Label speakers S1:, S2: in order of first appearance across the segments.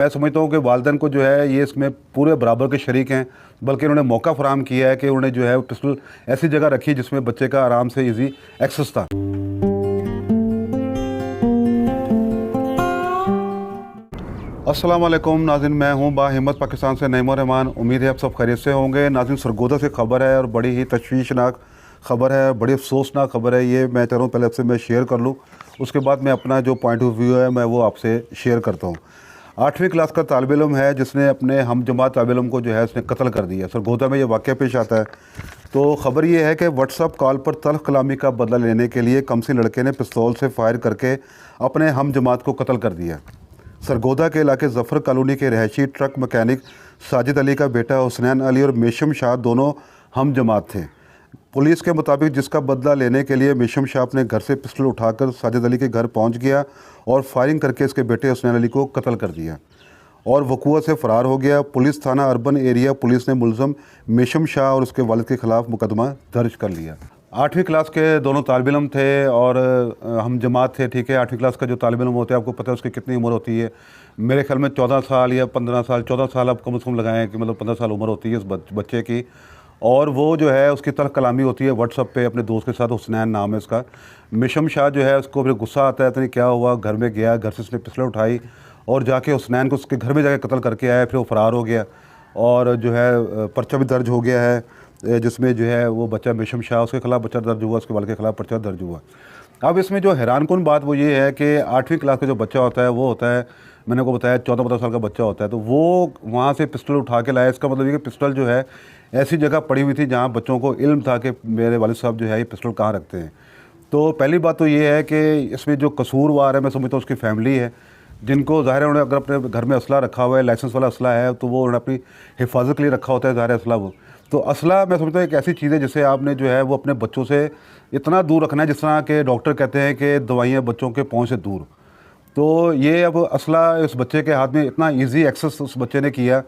S1: मैं समझता हूँ कि वालिदैन को जो है ये इसमें पूरे बराबर के शरीक हैं, बल्कि उन्होंने मौका फराहम किया है कि उन्होंने जो है पिस्टल ऐसी जगह रखी जिसमें बच्चे का आराम से इजी एक्सेस था। अस्सलाम वालेकुम नाज़रीन, मैं हूँ बाहिम्मत पाकिस्तान से नईमुर रहमान। उम्मीद है आप सब खैरियत से होंगे। नाज़रीन, सरगोदा से खबर है और बड़ी ही तशवीशनाक खबर है, बड़ी अफसोसनाक खबर है। ये मैं चाह रहा हूँ पहले आपसे मैं शेयर कर लूँ, उसके बाद मैं अपना जो पॉइंट ऑफ व्यू है मैं वो आपसे शेयर करता हूँ। 8वीं क्लास का तालिब इल्म है जिसने अपने हम जमात तालिब इल्म को जो है उसने कत्ल कर दिया। सरगोदा में ये वाक़या पेश आता है। तो ख़बर ये है कि व्हाट्सअप कॉल पर तल्ख़ कलामी का बदला लेने के लिए कमसी लड़के ने पिस्तौल से फायर करके अपने हम जमात को कत्ल कर दिया। सरगोदा के इलाके ज़फ़र कॉलोनी के रहायशी ट्रक मैकेनिक साजिद अली का बेटा हुसनैन अली और मेशम शाह दोनों हम जमात थे। पुलिस के मुताबिक जिसका बदला लेने के लिए मेशम शाह अपने घर से पिस्टल उठाकर साजिद अली के घर पहुंच गया और फायरिंग करके इसके बेटे हुसनैन अली को कत्ल कर दिया और वकूआ से फ़रार हो गया। पुलिस थाना अर्बन एरिया पुलिस ने मुलज़म मेशम शाह और उसके वालिद के ख़िलाफ़ मुकदमा दर्ज कर लिया। 8वीं क्लास के दोनों तालिब इल्म थे और हम जमात थे, ठीक है। 8वीं क्लास का जो तालिब इल्म होता है आपको पता है उसकी कितनी उम्र होती है। मेरे ख्याल में 14 साल या 15 साल, 14 साल आप कम से कम लगाएं कि मतलब 15 साल उम्र होती है इस बच्चे की। और वो जो है उसकी तल्ख़ कलामी होती है व्हाट्सअप पे अपने दोस्त के साथ, हुसनैन नाम है उसका। मेशम शाह जो है उसको फिर गुस्सा आता है, तो नहीं क्या हुआ, घर में गया, घर से उसने पिस्टल उठाई और जाके हुसनैन को उसके घर में जाके कत्ल करके आया। फिर वो फ़रार हो गया और जो है पर्चा भी दर्ज हो गया है जिसमें जो है वो बच्चा मेशम शाह उसके ख़िलाफ़ पर्चा दर्ज हुआ, उसके वालिद के ख़िलाफ़ पर्चा दर्ज हुआ। अब इसमें जो हैरानकुन बात वो ये है कि 8वीं क्लास का जो बच्चा होता है वो होता है, मैंने को बताया 14-15 साल का बच्चा होता है, तो वो वहाँ से पिस्टल उठा के लाया। इसका मतलब ये कि पिस्टल जो है ऐसी जगह पड़ी हुई थी जहाँ बच्चों को इल्म था कि मेरे वालिद साहब जो है ये पिस्टल कहाँ रखते हैं। तो पहली बात तो ये है कि इसमें जो कसूरवार है मैं समझता हूँ उसकी फैमिली है, जिनको ज़ाहिर है उन्होंने अगर अपने घर में असला रखा हुआ है, लाइसेंस वाला असला है, तो वो उन्होंने अपनी हिफाजत के लिए रखा होता है ज़ाहिर असला। वो तो असला मैं समझता हूँ एक ऐसी चीज़ है जिसे आपने जो है वो अपने बच्चों से इतना दूर रखना है जिस तरह के डॉक्टर कहते हैं कि दवाइयाँ बच्चों के पहुँच से दूर। तो ये अब असला इस बच्चे के हाथ में इतना ईजी एक्सेस उस बच्चे ने किया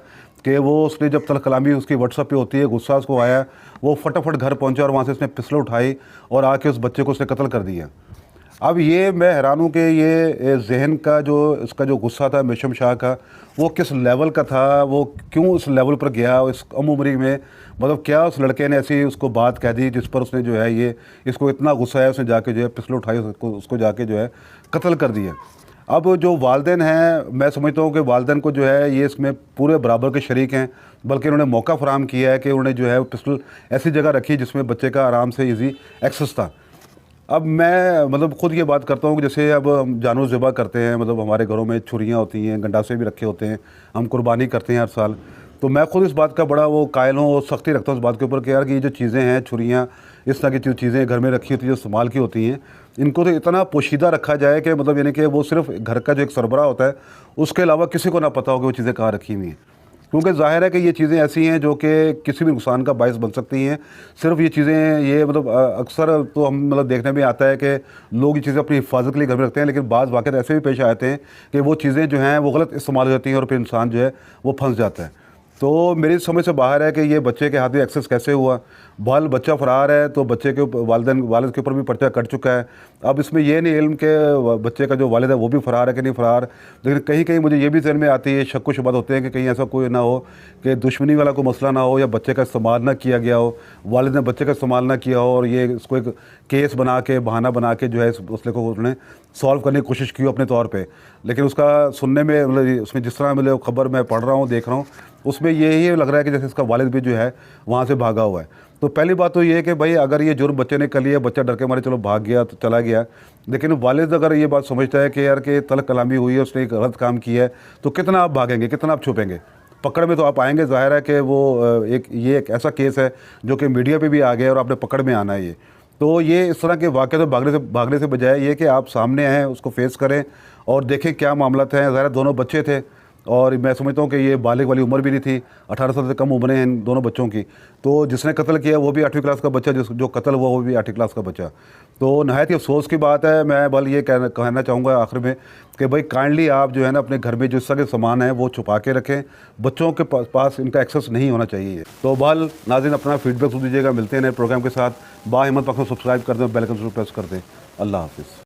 S1: कि वो उसने जब तल्ख़ कलामी उसकी व्हाट्सअप पे होती है, गुस्सा उसको आया, वो फटाफट घर पहुंचा और वहाँ से उसने पिस्टल उठाई और आके उस बच्चे को उसने कत्ल कर दिया। अब ये मैं हैरान हूँ कि ये जहन का जो इसका जो गुस्सा था मेशम शाह का वो किस लेवल का था, वो क्यों उस लेवल पर गया इस कम उम्री में। मतलब क्या उस लड़के ने ऐसी उसको बात कह दी जिस पर उसने जो है ये इसको इतना गुस्सा है, उसने जाके जो है पिस्टल उठाई उसको जाके जो है कत्ल कर दिया। अब जो वालिदैन हैं मैं समझता हूँ कि वालिदैन को जो है ये इसमें पूरे बराबर के शरीक हैं, बल्कि उन्होंने मौका फराहम किया है कि उन्होंने जो है पिस्टल ऐसी जगह रखी जिसमें बच्चे का आराम से इजी एक्सेस था। अब मैं मतलब ख़ुद ये बात करता हूँ कि जैसे अब हम जानवर ज़िबा करते हैं, मतलब हमारे घरों में छुरियाँ होती हैं, गंडासे भी रखे होते हैं, हम कुर्बानी करते हैं हर साल। तो मैं ख़ुद इस बात का बड़ा वो कायल हूँ और सख्ती रखता हूँ इस बात के ऊपर कि यार कि ये जो चीज़ें हैं, छुरियाँ इस तरह की जो चीज़ें घर में रखी होती हैं जो इस्तेमाल की होती हैं, इनको तो इतना पोशीदा रखा जाए कि मतलब यानी कि वो सिर्फ घर का जो एक सरबराह होता है उसके अलावा किसी को ना पता हो कि वो चीज़ें कहाँ रखी हुई हैं। क्योंकि ज़ाहिर है कि ये चीज़ें ऐसी हैं जो कि किसी भी नुकसान का बायस बन सकती हैं। सिर्फ ये चीज़ें ये मतलब अक्सर तो हम मतलब देखने में आता है कि लोग ये चीज़ें अपनी हिफाजत के लिए घर में रखते हैं, लेकिन बाज़ वाक़यात ऐसे भी पेश आते हैं कि वो चीज़ें जो हैं वो गलत इस्तेमाल हो जाती हैं और फिर इंसान जो है वो फंस जाता है। तो मेरी समझ से बाहर है कि ये बच्चे के हाथ में एक्सेस कैसे हुआ। बच्चा फ़रार है तो बच्चे के वालिद के ऊपर भी पर्चा कट चुका है। अब इसमें ये नहीं इल्म के बच्चे का जो वालिद है वो भी फ़रार है कि नहीं फ़रार, लेकिन कहीं कहीं मुझे ये भी ज़हन में आती है, शक व शुबहत होते हैं कि कहीं ऐसा कोई ना हो कि दुश्मनी वाला कोई मसला ना हो या बच्चे का इस्तेमाल ना किया गया हो, वालिद ने बच्चे का इस्तेमाल ना किया हो और ये इसको एक केस बना के बहाना बना के जो है इस मसले को उन्होंने सॉल्व करने की कोशिश की अपने तौर पे। लेकिन उसका सुनने में मतलब उसमें जिस तरह मतलब खबर मैं पढ़ रहा हूँ, देख रहा हूँ, उसमें यही लग रहा है कि जैसे इसका वालिद भी जो है वहाँ से भागा हुआ है। तो पहली बात तो ये है कि भाई अगर ये जुर्म बच्चे ने कर लिया, बच्चा डर के मारे चलो भाग गया तो चला गया, लेकिन वालिद अगर ये बात समझता है कि यार कि तल्ख़ कलामी हुई है, उसने एक गलत काम किया है, तो कितना आप भागेंगे, कितना आप छुपेंगे। पकड़ में तो आप आएंगे, ज़ाहिर है कि वो एक ऐसा केस है जो कि मीडिया पे भी आ गया और आपने पकड़ में आना है ये। तो ये इस तरह के वाक़े तो भागने से बजाय ये कि आप सामने आएँ, उसको फेस करें और देखें क्या मामला है। ज़ाहिर दोनों बच्चे थे और मैं समझता हूँ कि ये बालिग वाली उम्र भी नहीं थी, 18 साल से कम उम्रें हैं इन दोनों बच्चों की। तो जिसने कत्ल किया वो भी 8वीं क्लास का बच्चा, जो कत्ल हुआ वो भी 8वीं क्लास का बच्चा। तो नहायत ही अफसोस की बात है। मैं बल ये कहना चाहूँगा आखिर में कि भाई काइंडली आप जो है ना अपने घर में जो इस तरह के सामान है वो छुपा के रखें, बच्चों के पास इनका एक्सेस नहीं होना चाहिए। तो बल नाज़रीन अपना फीडबैक दीजिएगा। मिलते हैं नए प्रोग्राम के साथ। बाहिम्मत पाकिस्तान सब्सक्राइब कर दें, बेल आइकन प्रेस कर दें। अल्लाह हाफ़िज़।